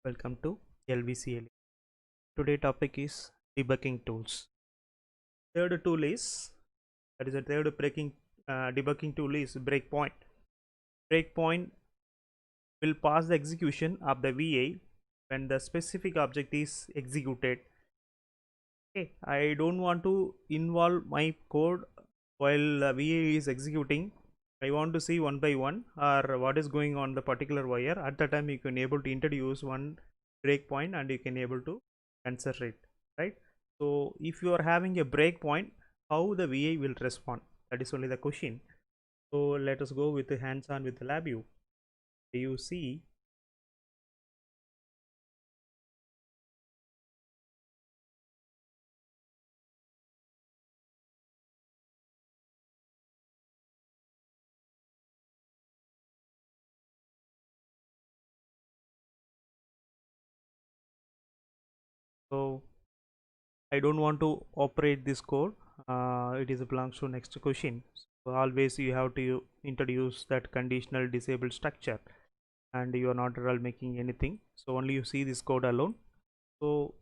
Welcome to LVCL. Today topic is debugging tools. Third tool is that is a third breaking debugging tool is breakpoint. Breakpoint will pass the execution of the VA when the specific object is executed. Okay, I don't want to involve my code while VA is executing. I want to see one by one or what is going on the particular wire. At the time, you can able to introduce one breakpoint and you can able to answer it, right? So if you are having a breakpoint, how the VA will respond? That is only the question. So let us go with the hands-on with the LabVIEW. You see, so I don't want to operate this code. It is belongs to next question. So always you have to introduce that conditional disabled structure, and you are not at all making anything. So only you see this code alone. So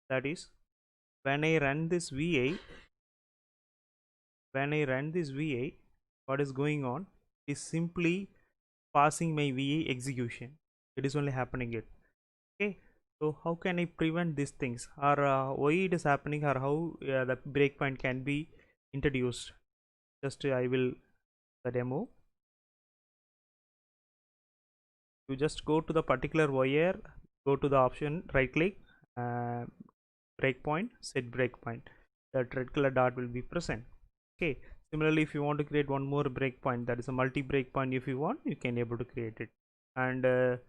that is when I run this VA, what is going on is simply passing my VA execution. It is only happening it. Okay. So how can I prevent these things, or why it is happening, or how the breakpoint can be introduced? Just I will the demo. You just go to the particular wire, go to the option, right click, uh, breakpoint, set breakpoint. That red color dot will be present. Okay. Similarly, if you want to create one more breakpoint, that is a multi breakpoint, if you want, you can able to create it. And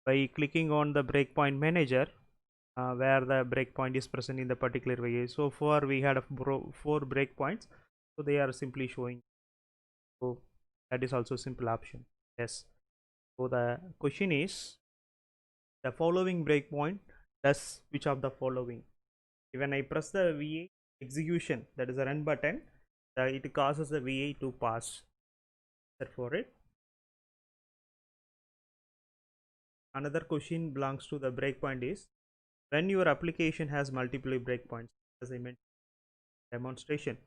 by clicking on the breakpoint manager, where the breakpoint is present in the particular way. So far we had four breakpoints, so they are simply showing. So that is also simple option. Yes. So the question is, the following breakpoint does which of the following? When I press the VA execution, that is the run button, it causes the VA to pass. Therefore, it another question belongs to the breakpoint is when your application has multiple breakpoints. As I mentioned, demonstration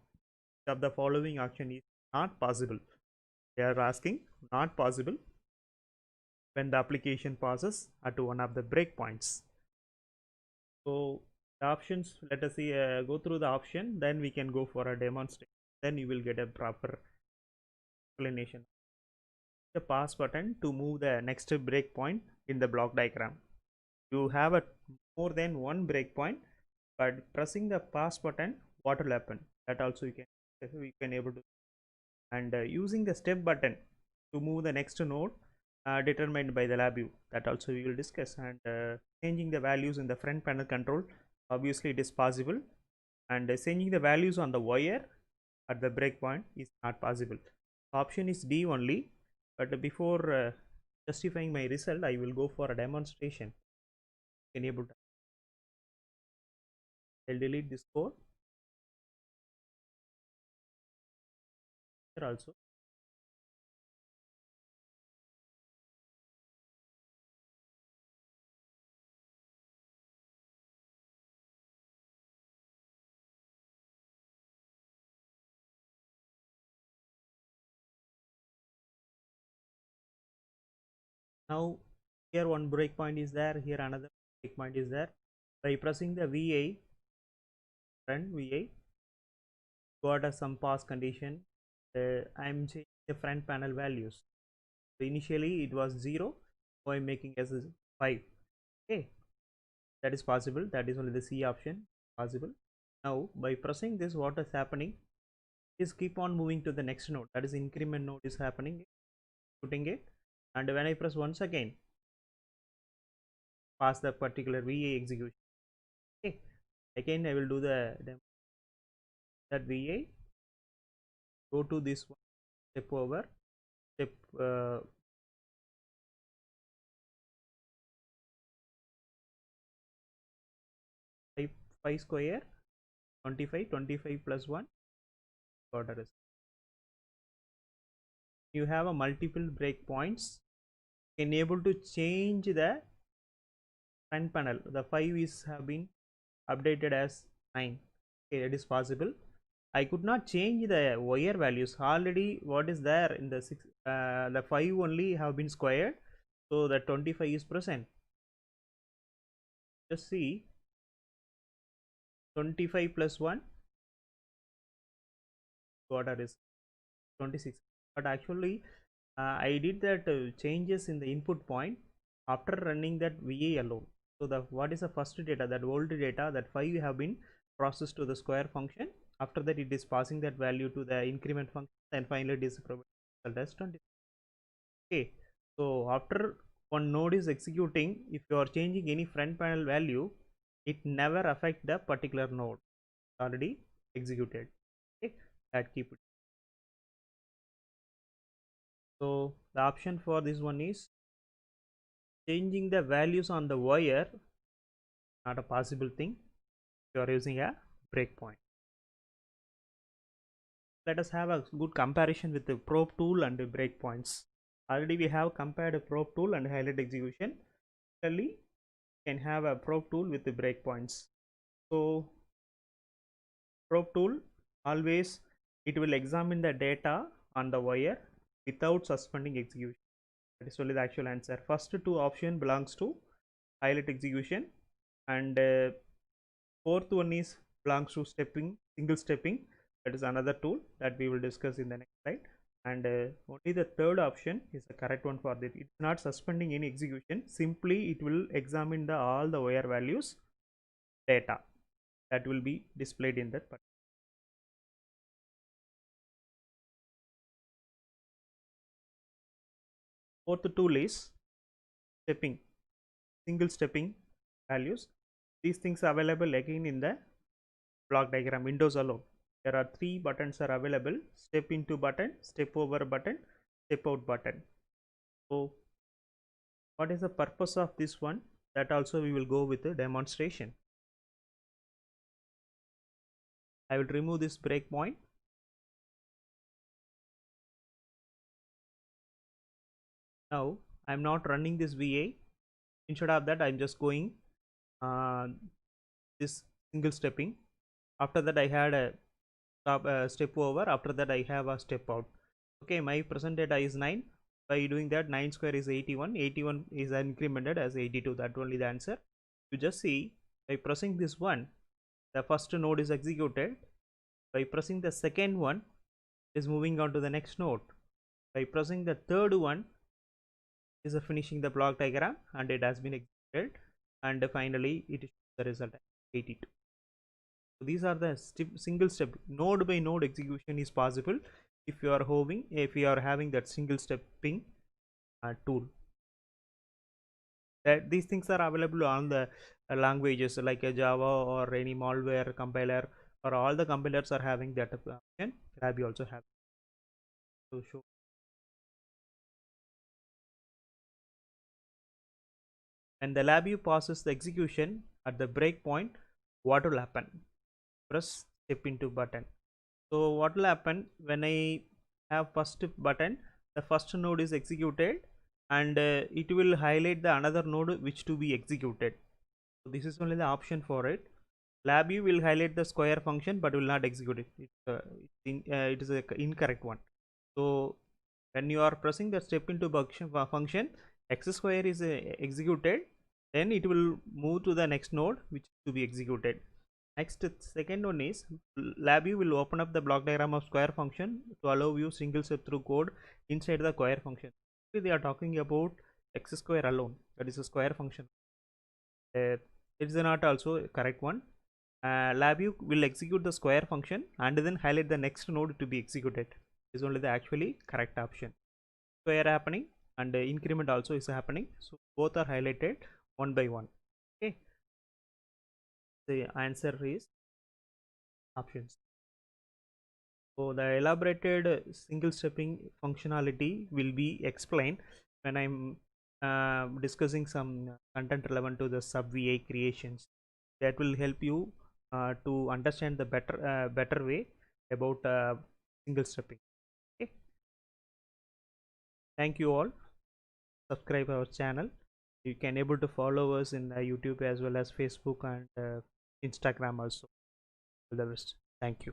of the following action is not possible. They are asking not possible when the application passes at one of the breakpoints. So the options, let us see, go through the option, then we can go for a demonstration. Then you will get a proper explanation. The pass button to move the next breakpoint in the block diagram. You have a more than one breakpoint, but pressing the pass button, what will happen? That also you can able to. And using the step button to move the next node determined by the LabVIEW, that also we will discuss. And changing the values in the front panel control, obviously it is possible. And changing the values on the wire at the breakpoint is not possible. Option is D only. But before justifying my result, I will go for a demonstration. Enable. I'll delete this code here also. Now here one breakpoint is there, here another breakpoint is there. By pressing the VA, run VA, got a some pass condition. I'm changing the front panel values. So initially it was 0, so I'm making as 5. Okay, that is possible. That is only the C option possible. Now by pressing this, what is happening is keep on moving to the next node. That is increment node is happening, putting it. And when I press once again, pass the particular VA execution. Okay, again I will do the demo. That VA, go to this one, step over, step 5, 5 square, 25, 25 plus 1 order is. You have a multiple breakpoints, enable to change the front panel, the 5 is have been updated as 9. Okay, it is possible. I could not change the wire values. Already what is there in the 6, the 5 only have been squared, so the 25 is present. Just see, 25 plus 1, what is 26. But actually I did that changes in the input point after running that VA alone. So the what is the first data, that old data, that 5 have been processed to the square function. After that it is passing that value to the increment function, and finally it is provided as 20. Okay, so after one node is executing, if you are changing any front panel value, it never affect the particular node already executed. Okay, that keep it. So the option for this one is changing the values on the wire, not a possible thing. You are using a breakpoint. Let us have a good comparison with the probe tool and the breakpoints. Already we have compared a probe tool and highlight execution. Similarly, can have a probe tool with the breakpoints. So probe tool, always it will examine the data on the wire without suspending execution. That is only the actual answer. First two option belongs to highlight execution, and fourth one is belongs to single stepping. That is another tool that we will discuss in the next slide. And only the third option is the correct one for this. It's not suspending any execution. Simply it will examine all the wire values data that will be displayed in that part. Fourth tool is stepping, single stepping values. These things are available again in the block diagram windows alone. There are 3 buttons are available: step into button, step over button, step out button. So what is the purpose of this one? That also we will go with the demonstration. I will remove this breakpoint. Now I am not running this VA. Instead of that, I am just going this single stepping. After that, I had a step over. After that, I have a step out. Okay, my present data is 9. By doing that, 9 square is 81. 81 is incremented as 82. That only the answer. You just see, by pressing this one, the first node is executed. By pressing the second one, it is moving on to the next node. By pressing the third one, is finishing the block diagram, and it has been executed, and finally it is the result 82. So these are the single step node by node execution is possible if you are having that single stepping tool. That these things are available on the languages like a Java or any malware compiler, or all the compilers are having that option. Lab also have to show. And the LabVIEW passes the execution at the breakpoint, what will happen? Press step into button. So what will happen when I have first button? The first node is executed, and it will highlight the another node which to be executed. So this is only the option for it. LabVIEW will highlight the square function but will not execute it. It is an incorrect one. So when you are pressing the step into function, x square is executed, then it will move to the next node which is to be executed. Next, second one is LabVIEW will open up the block diagram of square function to allow you single step through code inside the square function. They are talking about x square alone, that is a square function. It is not also a correct one. LabVIEW will execute the square function and then highlight the next node to be executed. Is only the actually correct option. Square happening and increment also is happening, so both are highlighted one by one. Okay, the answer is options. So the elaborated single stepping functionality will be explained when I'm discussing some content relevant to the sub VA creations. That will help you to understand the better way about single stepping. Okay, thank you all. Subscribe our channel. You can able to follow us in YouTube as well as Facebook and Instagram also. All the best. Thank you.